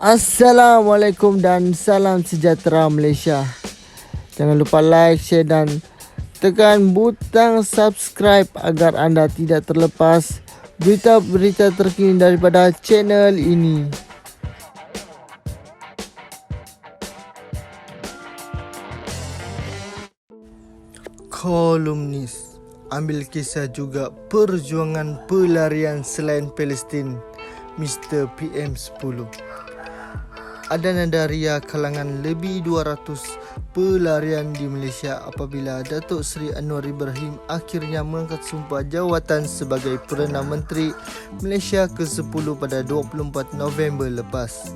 Assalamualaikum dan salam sejahtera Malaysia. Jangan lupa like, share dan tekan butang subscribe agar anda tidak terlepas berita-berita terkini daripada channel ini. Kolumnis ambil kisah juga perjuangan pelarian selain Palestin, Mr. PM10. Ada nada ria kalangan lebih 200 pelarian di Malaysia apabila Datuk Seri Anwar Ibrahim akhirnya mengangkat sumpah jawatan sebagai Perdana Menteri Malaysia ke-10 pada 24 November lepas.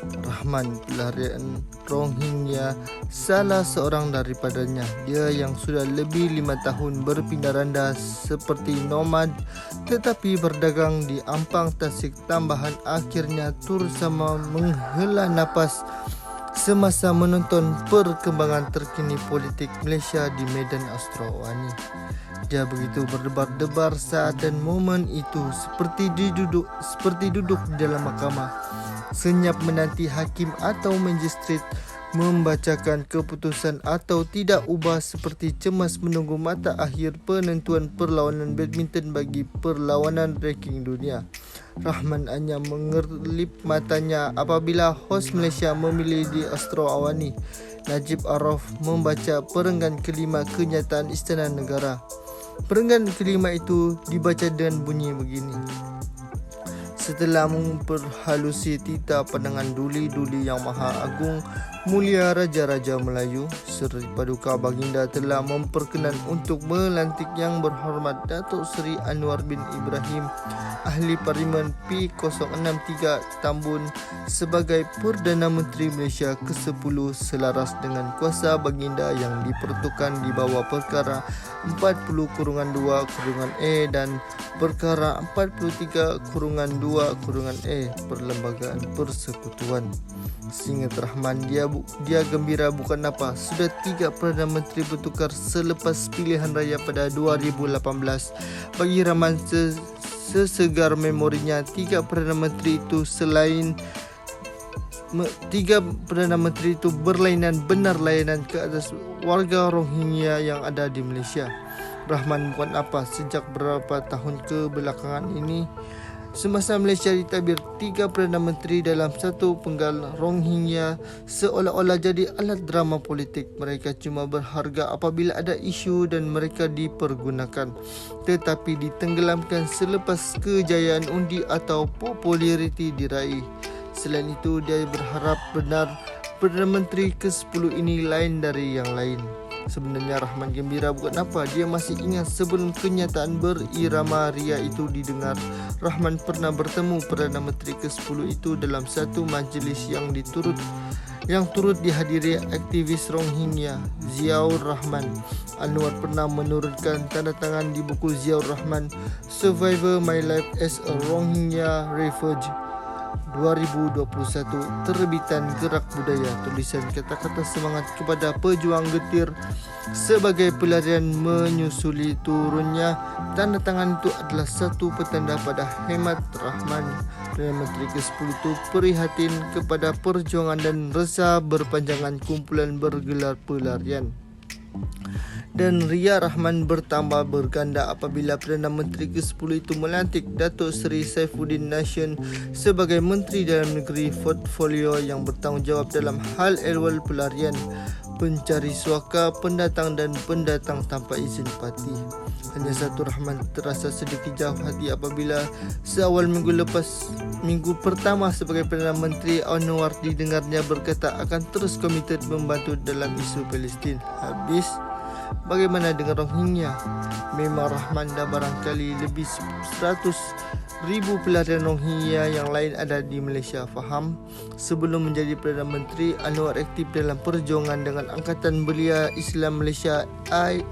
Rahman, pelarian Rohingya, salah seorang daripadanya. Dia yang sudah lebih 5 tahun berpindah randa seperti nomad tetapi berdagang di Ampang Tasik Tambahan akhirnya turut sama menghela nafas semasa menonton perkembangan terkini politik Malaysia di Medan Astroawani. Dia begitu berdebar-debar saat dan momen itu seperti duduk di dalam mahkamah, senyap menanti hakim atau magistrate membacakan keputusan atau tidak ubah seperti cemas menunggu mata akhir penentuan perlawanan badminton bagi perlawanan ranking dunia. Rahman hanya mengerlip matanya apabila hos Malaysia memilih di Astroawani. Najib Araf membaca perenggan kelima kenyataan Istana Negara. Perenggan kelima itu dibaca dengan bunyi begini. Setelah memperhalusi tita pandangan duli-duli yang maha agung, mulia Raja-Raja Melayu, Seri Paduka Baginda telah memperkenan untuk melantik Yang Berhormat Datuk Seri Anwar bin Ibrahim, Ahli Parlimen P063 Tambun sebagai Perdana Menteri Malaysia ke-10 selaras dengan kuasa Baginda yang diperuntukkan di bawah Perkara 40-2-E dan Perkara 43-2-E Perlembagaan Persekutuan. Seingat Rahman, dia gembira bukan apa. Sudah 3 Perdana Menteri bertukar selepas pilihan raya pada 2018. Bagi Rahman sesegar memorinya, 3 Perdana Menteri itu berlainan benar layanan ke atas warga Rohingya yang ada di Malaysia. Rahman bukan apa sejak beberapa tahun kebelakangan ini. Semasa Malaysia ditabir 3 Perdana Menteri dalam satu penggal, Rohingya seolah-olah jadi alat drama politik. Mereka cuma berharga apabila ada isu dan mereka dipergunakan, tetapi ditenggelamkan selepas kejayaan undi atau populariti diraih. Selain itu, dia berharap benar Perdana Menteri ke-10 ini lain dari yang lain. Sebenarnya Rahman gembira bukan apa. Dia masih ingat sebelum kenyataan berirama ria itu didengar, Rahman pernah bertemu Perdana Menteri ke-10 itu dalam satu majlis yang turut dihadiri aktivis Rohingya, Ziaur Rahman. Anwar pernah menurunkan tanda tangan di buku Ziaur Rahman, Survivor My Life as a Rohingya Refugee 2021, terbitan Gerak Budaya. Tulisan kata-kata semangat kepada pejuang getir sebagai pelarian menyusuli turunnya tanda tangan itu adalah satu petanda pada hemat Rahman. Perdana Menteri ke-10 itu prihatin kepada perjuangan dan resah berpanjangan kumpulan bergelar pelarian. Dan ria Rahman bertambah berganda apabila Perdana Menteri ke-10 itu melantik Datuk Seri Saifuddin Nation sebagai Menteri Dalam Negeri, portfolio yang bertanggungjawab dalam hal ehwal pelarian, pencari suaka, pendatang dan pendatang tanpa izin parti. Hanya satu, Rahman terasa sedikit jauh hati apabila seawal minggu pertama sebagai Perdana Menteri, Anwar didengarnya berkata akan terus komited membantu dalam isu Palestin. Habis, bagaimana dengan Rohingya? Memang Rahman dah barangkali lebih 100,000 pelarian Rohingya yang lain ada di Malaysia faham. Sebelum menjadi Perdana Menteri, Anwar aktif dalam perjuangan dengan Angkatan Belia Islam Malaysia ABIM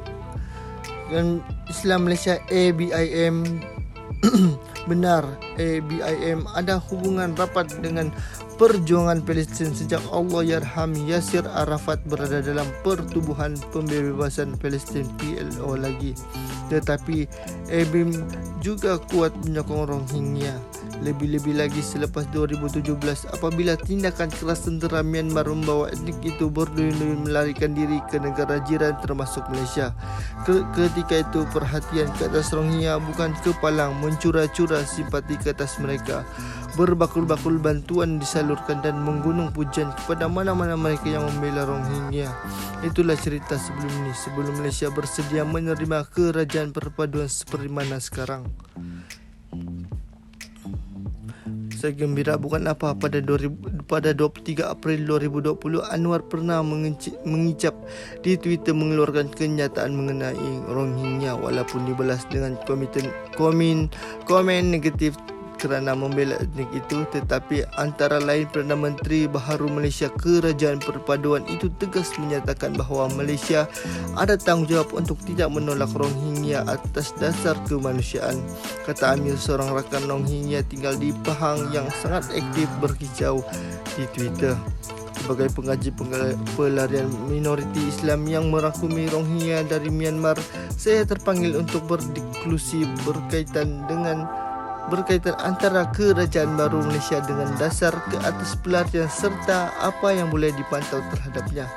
Benar, ABIM ada hubungan rapat dengan perjuangan Palestin sejak Allahyarham Yasir Arafat berada dalam Pertubuhan Pembebasan Palestin PLO lagi. Tetapi ABIM juga kuat menyokong Rohingya. Lebih-lebih lagi selepas 2017 apabila tindakan keras tentera Myanmar membawa etnik itu berduyun-duyun melarikan diri ke negara jiran termasuk Malaysia. Ketika itu perhatian ke atas Rohingya bukan kepalang mencurah-curah simpati ke atas mereka. Berbakul-bakul bantuan disalurkan dan menggunung pujian kepada mana-mana mereka yang membela Rohingya. Itulah cerita sebelum ini, sebelum Malaysia bersedia menerima kerajaan perpaduan seperti mana sekarang. Saya gembira bukan apa pada 23 April 2020 Anwar pernah mengicap di Twitter mengeluarkan kenyataan mengenai Rohingya walaupun dibalas dengan komen negatif kerana membela etnik itu, tetapi antara lain Perdana Menteri Baharu Malaysia Kerajaan Perpaduan itu tegas menyatakan bahawa Malaysia ada tanggungjawab untuk tidak menolak Rohingya atas dasar kemanusiaan. Kata Amir, seorang rakan Rohingya tinggal di Pahang yang sangat aktif berkicau di Twitter. Sebagai pengaji pelarian minoriti Islam yang merangkumi Rohingya dari Myanmar, saya terpanggil untuk berdiskusi berkaitan antara kerajaan baru Malaysia dengan dasar ke atas pelarian serta apa yang boleh dipantau terhadapnya.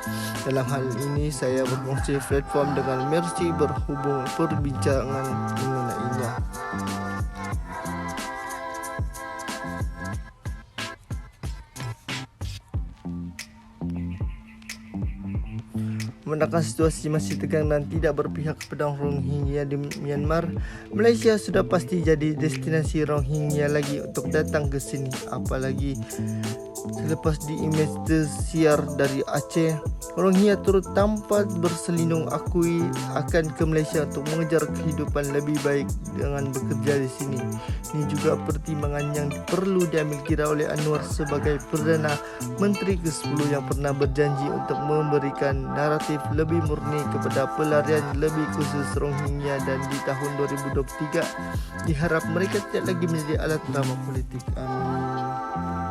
Dalam hal ini saya berkongsi platform dengan Mercy berhubung perbincangan mengenainya. Memandangkan situasi masih tegang dan tidak berpihak kepada Rohingya di Myanmar, Malaysia sudah pasti jadi destinasi Rohingya lagi untuk datang ke sini. Apalagi selepas di imej tersiar dari Aceh, Rohingya turut tanpa berselindung akui akan ke Malaysia untuk mengejar kehidupan lebih baik dengan bekerja di sini. Ini juga pertimbangan yang perlu diambil kira oleh Anwar sebagai Perdana Menteri ke-10 yang pernah berjanji untuk memberikan naratif lebih murni kepada pelarian lebih khusus Rohingya, dan di tahun 2023 diharap mereka tidak lagi menjadi alat drama politik. Amin.